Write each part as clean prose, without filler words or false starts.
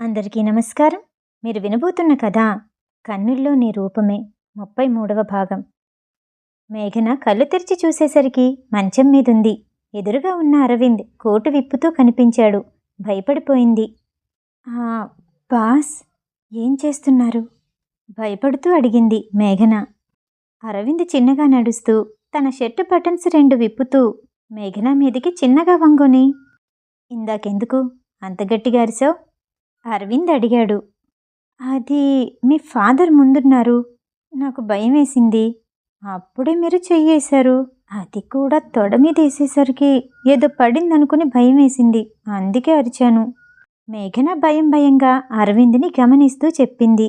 అందరికీ నమస్కారం. మీరు వినబోతున్న కథ కన్నుల్లో నీ రూపమే 33వ భాగం. మేఘన కళ్ళు తెరిచి చూసేసరికి మంచం మీదుంది. ఎదురుగా ఉన్న అరవింద్ కోటు విప్పుతూ కనిపించాడు. భయపడిపోయింది. ఆ బాస్, ఏం చేస్తున్నారు? భయపడుతూ అడిగింది మేఘన. అరవింద్ చిన్నగా నడుస్తూ తన షర్టు బటన్స్ 2 విప్పుతూ మేఘన మీదికి చిన్నగా వంగుని, ఇందాకెందుకు అంత గట్టిగా అరిసావ్? అరవింద్ అడిగాడు. అది మీ ఫాదర్ ముందున్నారు, నాకు భయం వేసింది. అప్పుడే మీరు చెయ్యేశారు. అది కూడా తొడ మీద వేసేసరికి ఏదో పడిందనుకుని భయం వేసింది, అందుకే అరిచాను. మేఘన భయం భయంగా అరవింద్ని గమనిస్తూ చెప్పింది.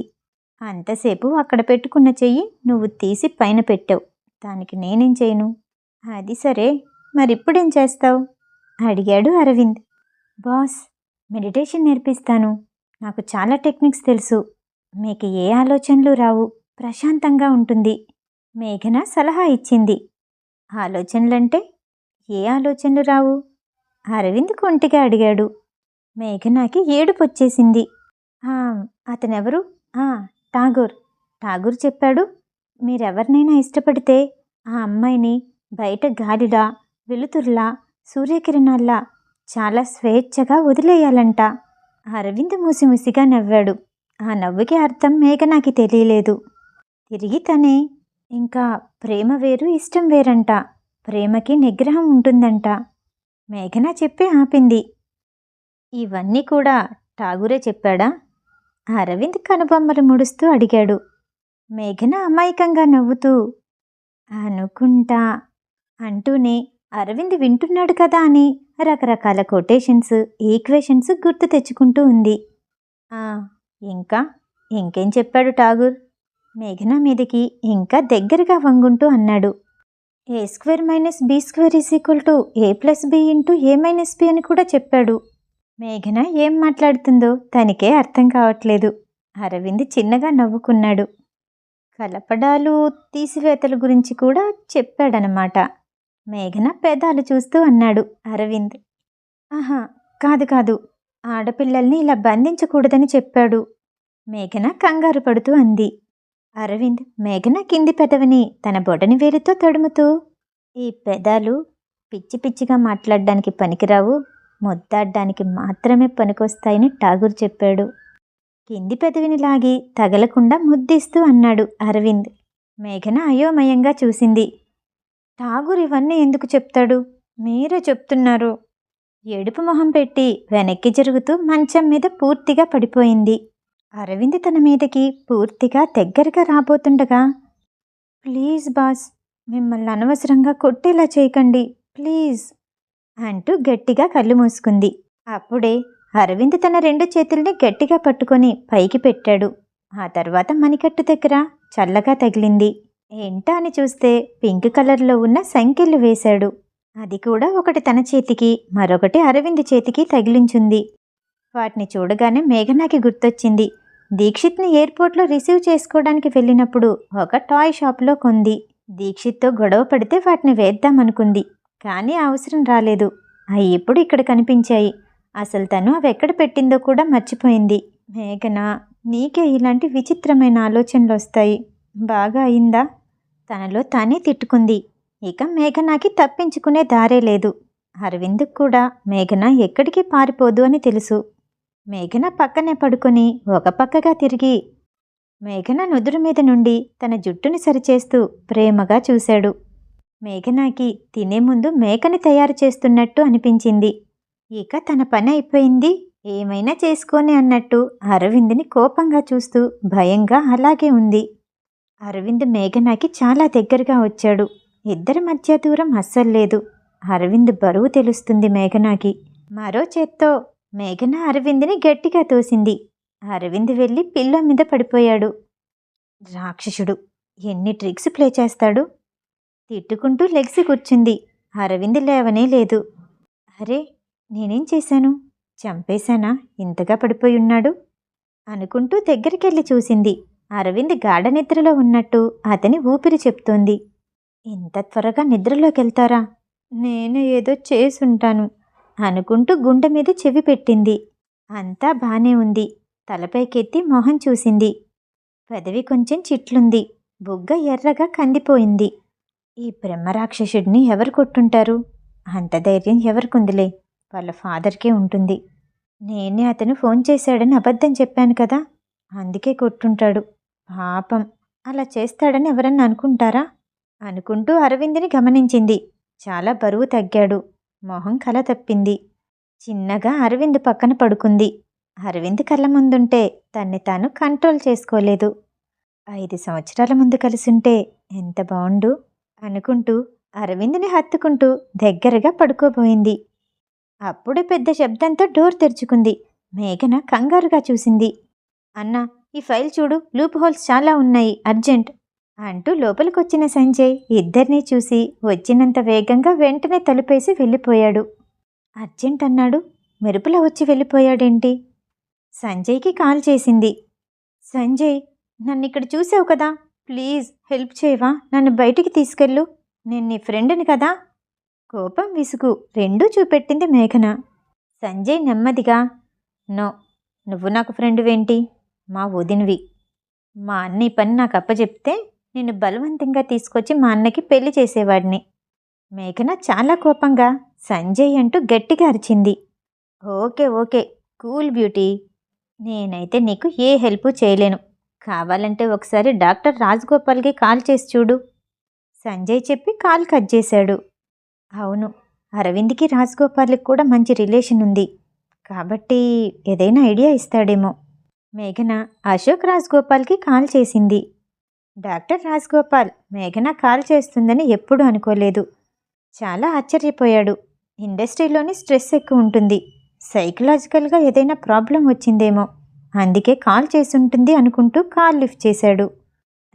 అంతసేపు అక్కడ పెట్టుకున్న చెయ్యి నువ్వు తీసి పైన పెట్టావు, దానికి నేనేం చేయను? అది సరే, మరిప్పుడేం చేస్తావు? అడిగాడు అరవింద్. బాస్, మెడిటేషన్ నేర్పిస్తాను. నాకు చాలా టెక్నిక్స్ తెలుసు. మీకు ఏ ఆలోచనలు రావు, ప్రశాంతంగా ఉంటుంది. మేఘన సలహా ఇచ్చింది. ఆలోచనలంటే ఏ ఆలోచనలు రావు? అరవింద్ కొంటిగా అడిగాడు. మేఘనాకి ఏడుపొచ్చేసింది. అతనెవరు? ఠాగూర్. ఠాగూర్ చెప్పాడు, మీరెవరినైనా ఇష్టపడితే ఆ అమ్మాయిని బయట గాలిలా, వెలుతుర్లా, సూర్యకిరణాల్లా చాలా స్వేచ్ఛగా వదిలేయాలంట. అరవింద్ ముసిముసిగా నవ్వాడు. ఆ నవ్వుకి అర్థం మేఘనాకి తెలియలేదు. తిరిగి తనే, ఇంకా ప్రేమ వేరు, ఇష్టం వేరంట. ప్రేమకి నిగ్రహం ఉంటుందంట. మేఘన చెప్పి ఆపింది. ఇవన్నీ కూడా ఠాగూరే చెప్పాడా? అరవింద్ కనుబొమ్మలు ముడుస్తూ అడిగాడు. మేఘన అమాయకంగా నవ్వుతూ అనుకుంటా అంటూనే అరవింద్ వింటున్నాడు కదా అని రకరకాల కొటేషన్స్, ఈక్వేషన్స్ గుర్తు తెచ్చుకుంటూ ఉంది. ఇంకేం చెప్పాడు ఠాగూర్? మేఘన మీదకి ఇంకా దగ్గరగా వంగుంటూ అన్నాడు. a²-b²=a+b*a-b అని కూడా చెప్పాడు. మేఘన ఏం మాట్లాడుతుందో తనకే అర్థం కావట్లేదు. అరవింద్ చిన్నగా నవ్వుకున్నాడు. కలపడాలు, తీసివేతల గురించి కూడా చెప్పాడనమాట. మేఘన పెదాలు చూస్తూ అన్నాడు అరవింద్. కాదు, ఆడపిల్లల్ని ఇలా బంధించకూడదని చెప్పాడు. మేఘన కంగారు పడుతూ అంది. అరవింద్ మేఘన కింది పెదవిని తన బొటని వేలితో తడుముతూ, ఈ పెదాలు పిచ్చి పిచ్చిగా మాట్లాడడానికి పనికిరావు, ముద్దాడ్డానికి మాత్రమే పనికొస్తాయని ఠాగూర్ చెప్పాడు. కింది పెదవిని లాగి తగలకుండా ముద్దిస్తూ అన్నాడు అరవింద్. మేఘన అయోమయంగా చూసింది. ఠాగూర్ ఇవన్నీ ఎందుకు చెప్తాడు? మీరే చెప్తున్నారు. ఏడుపు మొహం పెట్టి వెనక్కి జరుగుతూ మంచం మీద పూర్తిగా పడిపోయింది. అరవింద్ తన మీదకి పూర్తిగా దగ్గరగా రాబోతుండగా, ప్లీజ్ బాస్, మిమ్మల్ని అనవసరంగా కొట్టేలా చేయకండి ప్లీజ్ అంటూ గట్టిగా కళ్ళు మూసుకుంది. అప్పుడే అరవింద్ తన 2 చేతుల్ని గట్టిగా పట్టుకొని పైకి పెట్టాడు. ఆ తర్వాత మణికట్టు దగ్గర చల్లగా తగిలింది. ఏంటా అని చూస్తే పింక్ కలర్లో ఉన్న సంకెళ్ళు వేశాడు. అది కూడా ఒకటి తన చేతికి, మరొకటి అరవింద్ చేతికి తగిలించుంది. వాటిని చూడగానే మేఘనాకి గుర్తొచ్చింది. దీక్షిత్ని ఎయిర్పోర్ట్లో రిసీవ్ చేసుకోవడానికి వెళ్ళినప్పుడు ఒక టాయ్ షాప్లో కొంది. దీక్షిత్తో గొడవ పడితే వాటిని వేద్దామనుకుంది, కానీ అవసరం రాలేదు. అవి ఇప్పుడు ఇక్కడ కనిపించాయి. అసలు తను అవి ఎక్కడ పెట్టిందో కూడా మర్చిపోయింది. మేఘనా, నీకే ఇలాంటి విచిత్రమైన ఆలోచనలు వస్తాయి. బాగా అయిందా? తనలో తానే తిట్టుకుంది. ఇక మేఘనాకి తప్పించుకునే దారే లేదు. అరవింద్ కూడా మేఘన ఎక్కడికి పారిపోదు అని తెలుసు. మేఘన పక్కనే పడుకొని ఒక పక్కగా తిరిగి మేఘన నుదురు మీద నుండి తన జుట్టుని సరిచేస్తూ ప్రేమగా చూశాడు. మేఘనాకి తినే ముందు మేకని తయారు చేస్తున్నట్టు అనిపించింది. ఇక తన పని అయిపోయింది, ఏమైనా చేసుకొని అన్నట్టు అరవింద్ని కోపంగా చూస్తూ భయంగా అలాగే ఉంది. అరవింద్ మేఘనాకి చాలా దగ్గరగా వచ్చాడు. ఇద్దరి మధ్య దూరం అస్సల్లేదు. అరవింద్ బరువు తెలుస్తుంది మేఘనాకి. మరో చేత్తో మేఘన అరవింద్ని గట్టిగా తోసింది. అరవింద్ వెళ్ళి పిల్లో మీద పడిపోయాడు. రాక్షసుడు, ఎన్ని ట్రిక్స్ ప్లే చేస్తాడు? తిట్టుకుంటూ లెగ్సి కూర్చుంది. అరవింద్ లేవనే లేదు. అరే, నేనేం చేశాను? చంపేశానా ఇంతగా పడిపోయి ఉన్నాడు అనుకుంటూ దగ్గరికెళ్ళి చూసింది. అరవింద్ గాఢ నిద్రలో ఉన్నట్టు అతని ఊపిరి చెప్తోంది. ఇంత త్వరగా నిద్రలోకెళ్తారా? నేను ఏదో చేసుంటాను అనుకుంటూ గుండె మీద చెవి పెట్టింది. అంతా బానే ఉంది. తలపైకెత్తి మొహం చూసింది. పెదవి కొంచెం చిట్లుంది. బుగ్గ ఎర్రగా కందిపోయింది. ఈ బ్రహ్మరాక్షసుడిని ఎవరు కొట్టుంటారు? అంత ధైర్యం ఎవరికుందిలే, వాళ్ళ ఫాదర్కే ఉంటుంది. నేనే అతను ఫోన్ చేశాడని అబద్ధం చెప్పాను కదా, అందుకే కొట్టుంటాడు. పాపం, అలా చేస్తాడని ఎవరన్నా అనుకుంటారా? అనుకుంటూ అరవింద్ని గమనించింది. చాలా బరువు తగ్గాడు. మొహం కల తప్పింది. చిన్నగా అరవింద్ పక్కన పడుకుంది. అరవింద్ కళ్ళ ముందుంటే తన్ని తాను కంట్రోల్ చేసుకోలేదు. 5 సంవత్సరాల ముందు కలిసుంటే ఎంత బావుండు అనుకుంటూ అరవింద్ని హత్తుకుంటూ దగ్గరగా పడుకోబోయింది. అప్పుడే పెద్ద శబ్దంతో డోర్ తెరుచుకుంది. మేఘన కంగారుగా చూసింది. అన్నా, ఈ ఫైల్ చూడు, లూప్ హోల్స్ చాలా ఉన్నాయి, అర్జెంట్ అంటూ లోపలికొచ్చిన సంజయ్ ఇద్దరినీ చూసి వచ్చినంత వేగంగా వెంటనే తలుపేసి వెళ్ళిపోయాడు. అర్జెంట్ అన్నాడు, మెరుపులా వచ్చి వెళ్ళిపోయాడేంటి? సంజయ్కి కాల్ చేసింది. సంజయ్, నన్నిక్కడ చూసావు కదా, ప్లీజ్ హెల్ప్ చేయవా? నన్ను బయటికి తీసుకెళ్ళు, నేను నీ ఫ్రెండ్ని కదా. కోపం విసుగు రెండూ చూపెట్టింది మేఘన. సంజయ్ నెమ్మదిగా, నో, నువ్వు నాకు ఫ్రెండువేంటి? మా వదినవి. మా అన్న ఈ పని నాకు అప్పచెప్తే నిన్ను బలవంతంగా తీసుకొచ్చి మా అన్నకి పెళ్లి చేసేవాడిని. మేఘన చాలా కోపంగా సంజయ్ అంటూ గట్టిగా అరిచింది. ఓకే ఓకే, కూల్ బ్యూటీ, నేనైతే నీకు ఏ హెల్ప్ చేయలేను. కావాలంటే ఒకసారి డాక్టర్ రాజగోపాల్కి కాల్ చేసి చూడు, సంజయ్ చెప్పి కాల్ కట్ చేశాడు. అవును, అరవింద్కి రాజగోపాల్కి కూడా మంచి రిలేషన్ ఉంది కాబట్టి ఏదైనా ఐడియా ఇస్తాడేమో. మేఘన అశోక్ రాజగోపాల్కి కాల్ చేసింది. డాక్టర్ రాజగోపాల్ మేఘన కాల్ చేస్తుందని ఎప్పుడూ అనుకోలేదు. చాలా ఆశ్చర్యపోయాడు. ఇండస్ట్రీలోని స్ట్రెస్ ఎక్కువ ఉంటుంది, సైకలాజికల్గా ఏదైనా ప్రాబ్లం వచ్చిందేమో, అందుకే కాల్ చేసుంటుంది అనుకుంటూ కాల్ లిఫ్ట్ చేశాడు.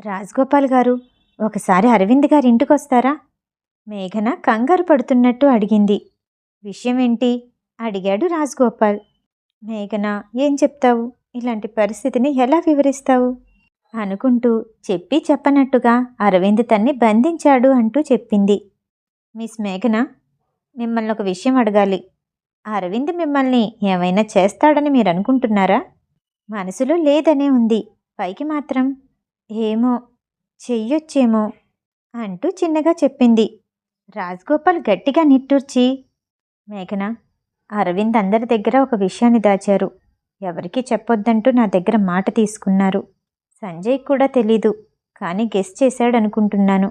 రాజగోపాల్ గారు, ఒకసారి అరవింద్ గారి ఇంటికొస్తారా? మేఘన కంగారు పడుతున్నట్టు అడిగింది. విషయం ఏంటి? అడిగాడు రాజగోపాల్. మేఘన, ఏం చెప్తావు? ఇలాంటి పరిస్థితిని ఎలా వివరిస్తావు అనుకుంటూ చెప్పి చెప్పనట్టుగా అరవింద్ తన్ని బంధించాడు అంటూ చెప్పింది. మిస్ మేఘన, మిమ్మల్ని ఒక విషయం అడగాలి. అరవింద్ మిమ్మల్ని ఏమైనా చేస్తాడని మీరు అనుకుంటున్నారా? మనసులో లేదనే ఉంది, పైకి మాత్రం ఏమో చెయ్యొచ్చేమో అంటూ చిన్నగా చెప్పింది. రాజగోపాల్ గట్టిగా నిట్టూర్చి, మేఘన, అరవింద్ అందరి దగ్గర ఒక విషయాన్ని దాచారు. ఎవరికీ చెప్పొద్దంటూ నా దగ్గర మాట తీసుకున్నారు. సంజయ్ కూడా తెలీదు, కానీ గెస్ చేశాడనుకుంటున్నాను.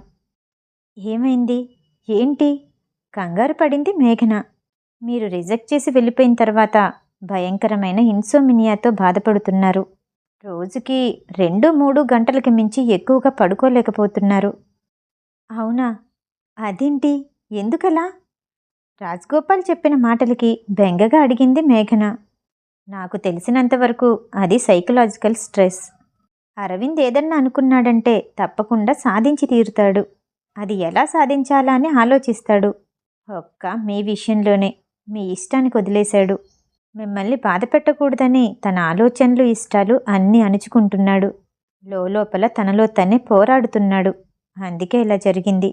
ఏమైంది? ఏంటి? కంగారు పడింది మేఘన. మీరు రిజెక్ట్ చేసి వెళ్ళిపోయిన తర్వాత భయంకరమైన ఇన్సోమినియాతో బాధపడుతున్నారు. రోజుకి 2-3 గంటలకి మించి ఎక్కువగా పడుకోలేకపోతున్నారు. అవునా? అదేంటి? ఎందుకలా? రాజగోపాల్ చెప్పిన మాటలకి బెంగగా అడిగింది మేఘన. నాకు తెలిసినంతవరకు అది సైకలాజికల్ స్ట్రెస్. అరవింద్ ఏదన్నా అనుకున్నాడంటే తప్పకుండా సాధించి తీరుతాడు. అది ఎలా సాధించాలా అని ఆలోచిస్తాడు. ఒక్క మీ విషయంలోనే మీ ఇష్టానికి వదిలేశాడు. మిమ్మల్ని బాధ పెట్టకూడదని తన ఆలోచనలు ఇష్టాలు అన్నీ అణుచుకుంటున్నాడు. లోపల తనలో తనే పోరాడుతున్నాడు. అందుకే ఇలా జరిగింది.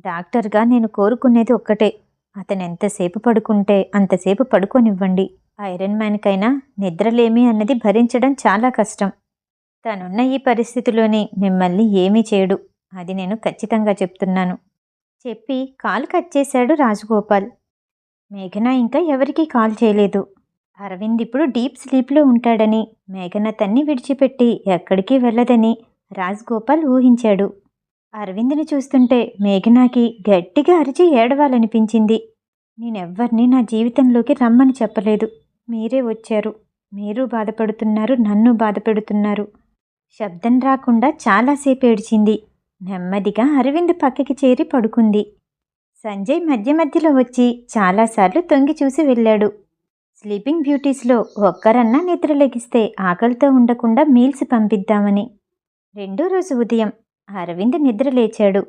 డాక్టర్గా నేను కోరుకునేది ఒక్కటే, అతను ఎంతసేపు పడుకుంటే అంతసేపు పడుకోనివ్వండి. ఐరన్ మ్యాన్కైనా నిద్రలేమి అన్నది భరించడం చాలా కష్టం. తనున్న ఈ పరిస్థితిలోనే మిమ్మల్ని ఏమీ చేయడు, అది నేను ఖచ్చితంగా చెప్తున్నాను చెప్పి కాల్ కట్ చేశాడు రాజగోపాల్. మేఘన ఇంకా ఎవరికీ కాల్ చేయలేదు. అరవింద్ ఇప్పుడు డీప్ స్లీప్లో ఉంటాడని, మేఘన తన్ని విడిచిపెట్టి ఎక్కడికి వెళ్ళదని రాజగోపాల్ ఊహించాడు. అరవింద్ని చూస్తుంటే మేఘనాకి గట్టిగా అరిచి ఏడవాలనిపించింది. నేనెవ్వరినీ నా జీవితంలోకి రమ్మని చెప్పలేదు, మీరే వచ్చారు. మీరు బాధపడుతున్నారు, నన్ను బాధపెడుతున్నారు. శబ్దం రాకుండా చాలాసేపు ఏడ్చింది. నెమ్మదిగా అరవింద్ పక్కకి చేరి పడుకుంది. సంజయ్ మధ్య మధ్యలో వచ్చి చాలాసార్లు తొంగి చూసి వెళ్ళాడు. స్లీపింగ్ బ్యూటీస్లో ఒక్కరన్నా నిద్ర లెగిస్తే ఆకలితో ఉండకుండా మీల్స్ పంపిద్దామని. 2వ రోజు ఉదయం అరవింద్ నిద్ర లేచాడు.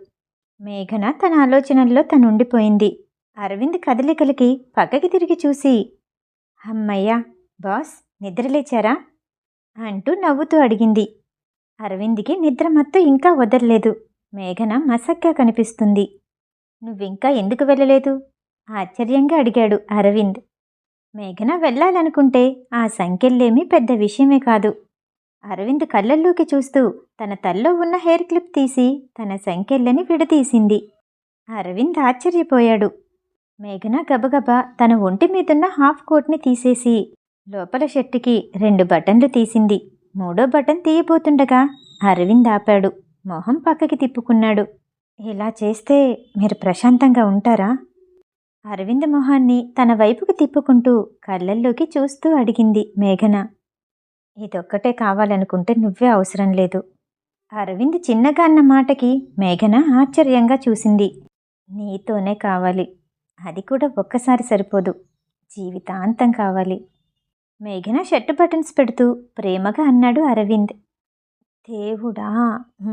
మేఘన తన ఆలోచనల్లో తనుండిపోయింది. అరవింద్ కదలికలకి పక్కకి తిరిగి చూసి, అమ్మయ్యా బాస్, నిద్రలేచారా అంటూ నవ్వుతూ అడిగింది. అరవింద్కి నిద్ర మత్తు ఇంకా వదల్లేదు. మేఘన మసగ్గా కనిపిస్తుంది. నువ్వింకా ఎందుకు వెళ్ళలేదు? ఆశ్చర్యంగా అడిగాడు అరవింద్. మేఘన వెళ్ళాలనుకుంటే ఆ సంఖ్యలేమీ పెద్ద విషయమే కాదు. అరవింద్ కళ్ళల్లోకి చూస్తూ తన తల్లో ఉన్న హెయిర్ క్లిప్ తీసి తన సంఖ్యలని విడదీసింది. అరవింద్ ఆశ్చర్యపోయాడు. మేఘన గబగబా తన ఒంటి మీదున్న హాఫ్ కోట్ని తీసేసి లోపల షర్టుకి 2 బటన్లు తీసింది. 3వ బటన్ తీయబోతుండగా అరవింద్ ఆపాడు. మొహం పక్కకి తిప్పుకున్నాడు. ఇలా చేస్తే మీరు ప్రశాంతంగా ఉంటారా? అరవింద్ మొహాన్ని తన వైపుకి తిప్పుకుంటూ కళ్ళల్లోకి చూస్తూ అడిగింది మేఘన. ఇదొక్కటే కావాలనుకుంటే నువ్వే అవసరం లేదు. అరవింద్ చిన్నగా అన్న మాటకి మేఘన ఆశ్చర్యంగా చూసింది. నీతోనే కావాలి. అది కూడా ఒక్కసారి సరిపోదు. జీవితాంతం కావాలి. మేఘన షర్టు బటన్స్ పెడుతూ ప్రేమగా అన్నాడు అరవింద్. దేవుడా,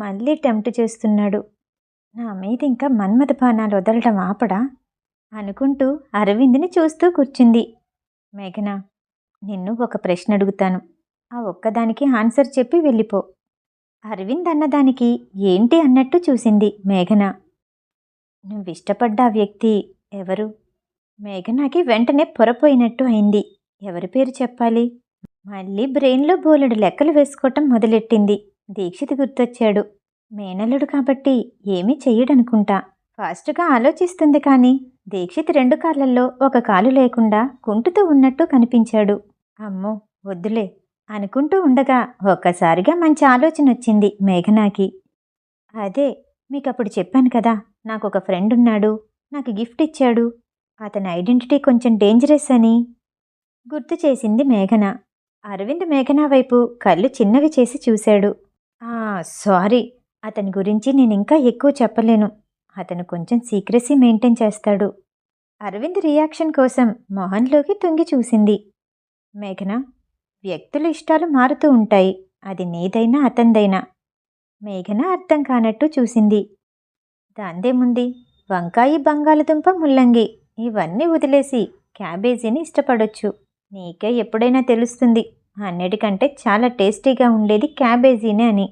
మళ్ళీ టెంప్ట్ చేస్తున్నాడు. నా మీద ఇంకా మన్మథ బాణాలు వదలడం ఆపడా అనుకుంటూ అరవింద్ని చూస్తూ కూర్చుంది. మేఘన, నిన్ను ఒక ప్రశ్న అడుగుతాను. ఆ ఒక్కదానికి ఆన్సర్ చెప్పి వెళ్ళిపో. అరవింద్ అన్నదానికి ఏంటి అన్నట్టు చూసింది మేఘన. నువ్విష్టపడ్డ ఆ వ్యక్తి ఎవరు? మేఘనకి వెంటనే పొరపోయినట్టు అయింది. ఎవరి పేరు చెప్పాలి? మళ్ళీ బ్రెయిన్లో బోలెడు లెక్కలు వేసుకోవటం మొదలెట్టింది. దీక్షిత్ గుర్తొచ్చాడు. మేనల్లుడు కాబట్టి ఏమీ చెయ్యడనుకుంటా. ఫాస్ట్గా ఆలోచిస్తుంది కానీ దీక్షిత్ 2 కాళ్ళల్లో ఒక కాలు లేకుండా కుంటుతూ ఉన్నట్టు కనిపించాడు. అమ్మో వద్దులే అనుకుంటూ ఉండగా ఒక్కసారిగా మంచి ఆలోచన వచ్చింది మేఘనాకి. అదే మీకప్పుడు చెప్పాను కదా, నాకొక ఫ్రెండ్ ఉన్నాడు, నాకు గిఫ్ట్ ఇచ్చాడు, అతని ఐడెంటిటీ కొంచెం డేంజరస్ అని గుర్తు చేసింది మేఘన. అరవింద్ మేఘన వైపు కళ్ళు చిన్నవి చేసి చూశాడు. సారీ, అతని గురించి నేనింకా ఎక్కువ చెప్పలేను. అతను కొంచెం సీక్రెసీ మెయింటైన్ చేస్తాడు. అరవింద్ రియాక్షన్ కోసం మొహంలోకి తొంగి చూసింది. మేఘన, వ్యక్తుల ఇష్టాలు మారుతూ ఉంటాయి. అది నీదైనా అతందైనా. మేఘన అర్థం కానట్టు చూసింది. దాందేముంది, వంకాయి, బంగాళదుంప, ముల్లంగి ఇవన్నీ వదిలేసి క్యాబేజీని ఇష్టపడొచ్చు. నీకే ఎప్పుడైనా తెలుస్తుంది అన్నిటికంటే చాలా టేస్టీగా ఉండేది క్యాబేజీనే అని.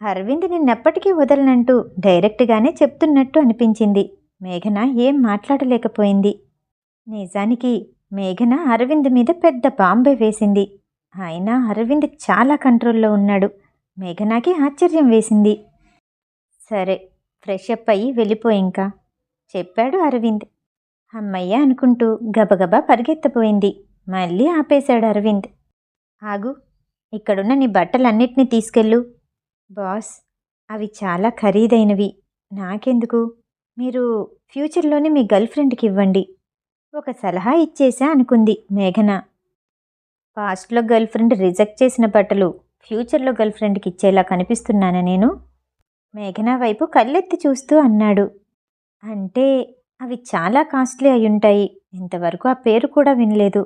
అరవింద్ నిన్నెప్పటికీ వదలనంటూ డైరెక్ట్గానే చెప్తున్నట్టు అనిపించింది. మేఘన ఏం మాట్లాడలేకపోయింది. నిజానికి మేఘన అరవింద్ మీద పెద్ద బాంబే వేసింది. అయినా అరవింద్ చాలా కంట్రోల్లో ఉన్నాడు. మేఘనాకి ఆశ్చర్యం వేసింది. సరే, ఫ్రెష్ అప్ అయ్యి వెళ్ళిపో ఇంకా చెప్పాడు అరవింద్. అమ్మయ్య అనుకుంటూ గబగబా పరిగెత్తపోయింది. మళ్ళీ ఆపేశాడు అరవింద్. ఆగు, ఇక్కడున్న నీ బట్టలన్నిటినీ తీసుకెళ్ళు. బాస్, అవి చాలా ఖరీదైనవి. నాకెందుకు? మీరు ఫ్యూచర్లోనే మీ గర్ల్ ఫ్రెండ్కి ఇవ్వండి. ఒక సలహా ఇచ్చేసా అనుకుంది మేఘన. పాస్ట్లో గర్ల్ ఫ్రెండ్ రిజెక్ట్ చేసిన బట్టలు ఫ్యూచర్లో గర్ల్ ఫ్రెండ్కి ఇచ్చేలా కనిపిస్తున్నానా నేను? మేఘన వైపు కళ్ళెత్తి చూస్తూ అన్నాడు. అంటే అవి చాలా కాస్ట్లీ అయ్యుంటాయి. ఇంతవరకు ఆ పేరు కూడా వినలేదు.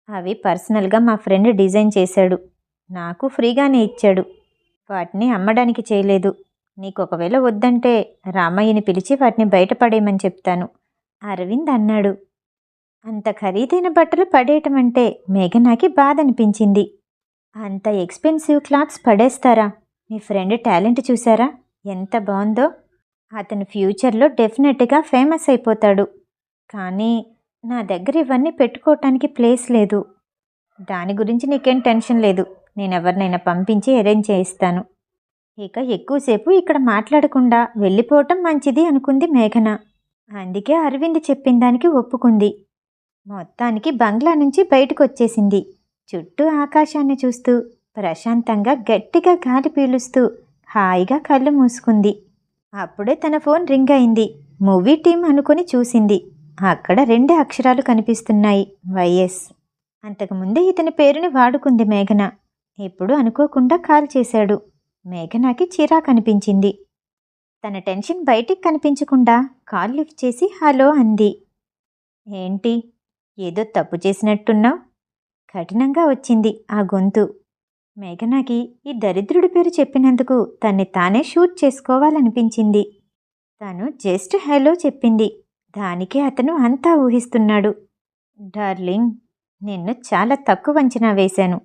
అవి పర్సనల్గా మా ఫ్రెండ్ డిజైన్ చేశాడు. నాకు ఫ్రీగానే ఇచ్చాడు. వాటిని అమ్మడానికి చేయలేదు. నీకు ఒకవేళ వద్దంటే రామయ్యని పిలిచి వాటిని బయటపడేయమని చెప్తాను అరవింద్ అన్నాడు. అంత ఖరీదైన బట్టలు పడేయటం అంటే మేఘనాకి బాధ అనిపించింది. అంత ఎక్స్పెన్సివ్ క్లాత్స్ పడేస్తారా? మీ ఫ్రెండ్ టాలెంట్ చూసారా ఎంత బాగుందో? అతను ఫ్యూచర్లో డెఫినెట్గా ఫేమస్ అయిపోతాడు. కానీ నా దగ్గర ఇవన్నీ పెట్టుకోవటానికి ప్లేస్ లేదు. దాని గురించి నీకేం టెన్షన్ లేదు. నేనెవరినైనా పంపించి అరేంజ్ చేయిస్తాను. ఇక ఎక్కువసేపు ఇక్కడ మాట్లాడకుండా వెళ్ళిపోవటం మంచిది అనుకుంది మేఘన. అందుకే అరవింద్ చెప్పిన దానికి ఒప్పుకుంది. మొత్తానికి బంగ్లా నుంచి బయటకు వచ్చేసింది. చుట్టూ ఆకాశాన్ని చూస్తూ ప్రశాంతంగా గట్టిగా గాలి పీలుస్తూ హాయిగా కళ్ళు మూసుకుంది. అప్పుడే తన ఫోన్ రింగ్ అయింది. మూవీ టీం అనుకుని చూసింది. అక్కడ 2 అక్షరాలు కనిపిస్తున్నాయి, వైఎస్. అంతకుముందే ఇతని పేరుని వాడుకుంది మేఘన. ఇప్పుడు అనుకోకుండా కాల్ చేశాడు. మేఘనాకి చిరాకు అనిపించింది. తన టెన్షన్ బయటికి కనిపించకుండా కాల్ లిఫ్ట్ చేసి హలో అంది. ఏంటి, ఏదో తప్పు చేసినట్టున్నావు? కఠినంగా వచ్చింది ఆ గొంతు. మేఘనాకి ఈ దరిద్రుడి పేరు చెప్పినందుకు తన్ని తానే షూట్ చేసుకోవాలనిపించింది. తను జస్ట్ హలో చెప్పింది. దానికే అతను అంతా ఊహిస్తున్నాడు. డార్లింగ్, నిన్ను చాలా తక్కువ అంచనా వేశాను.